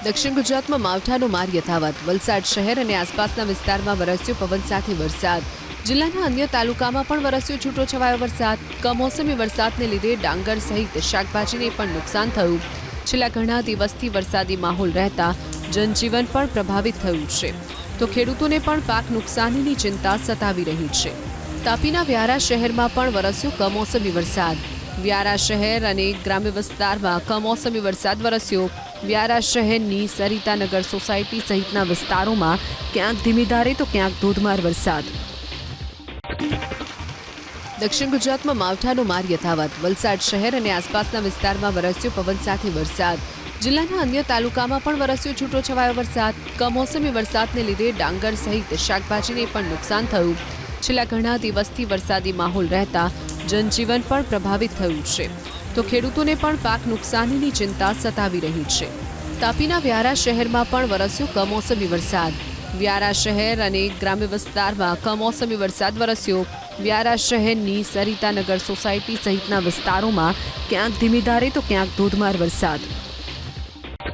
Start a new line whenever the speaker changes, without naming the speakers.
દક્ષિણ ગુજરાતમાં માવઠાનો માર યથાવત. વલસાડ શહેર અને આસપાસના વિસ્તારમાં વરસ્યો પવન સાથે વરસાદ. જિલ્લાના અન્ય તાલુકામાં પણ વરસ્યો છૂટોછવાયો વરસાદ. કમોસમી વરસાદને લીધે ડાંગર સહિત શાકભાજીને પણ નુકસાન થયું. છેલ્લા ઘણા દિવસથી વરસાદી માહોલ રહેતા જનજીવન પણ પ્રભાવિત થયું છે, તો ખેડૂતોને પણ પાક નુકસાનીની ચિંતા સતાવી રહી છે. તાપીના વ્યારા શહેરમાં પણ વરસ્યો કમોસમી વરસાદ. વ્યારા શહેર અને ગ્રામ્ય વિસ્તારમાં કમોસમી વરસાદ વરસ્યો. વ્યારા શહેરની સરિતાનગર સોસાયટી સહિતના વિસ્તારોમાં ક્યાંક ધીમી ધારે તો ક્યાંક ધોધમાર વરસાદ. દક્ષિણ ગુજરાતમાં માવઠાનો માર યથાવત. વલસાડ શહેર અને આસપાસના વિસ્તારમાં વરસ્યો પવન સાથે વરસાદ. જિલ્લાના અન્ય તાલુકામાં પણ વરસ્યો છૂટોછવાયો વરસાદ. કમોસમી વરસાદને લીધે ડાંગર સહિત શાકભાજીને પણ નુકસાન થયું. છેલ્લા ઘણા દિવસથી વરસાદી માહોલ રહેતા જનજીવન પણ પ્રભાવિત થયું છે, તો ખેડૂતોને પણ પાક નુકસાનીની ચિંતા સતાવી રહી છે. તાપીના વ્યારા શહેરમાં પણ વરસ્યો કમોસમી વરસાદ. વ્યારા શહેર અને ગ્રામ્ય વિસ્તારમાં કમોસમી વરસાદ વરસ્યો. વ્યારા શહેરની સરિતાનગર સોસાયટી સહિતના વિસ્તારોમાં ક્યાંક ધીમી ધારે તો ક્યાંક ધોધમાર વરસાદ.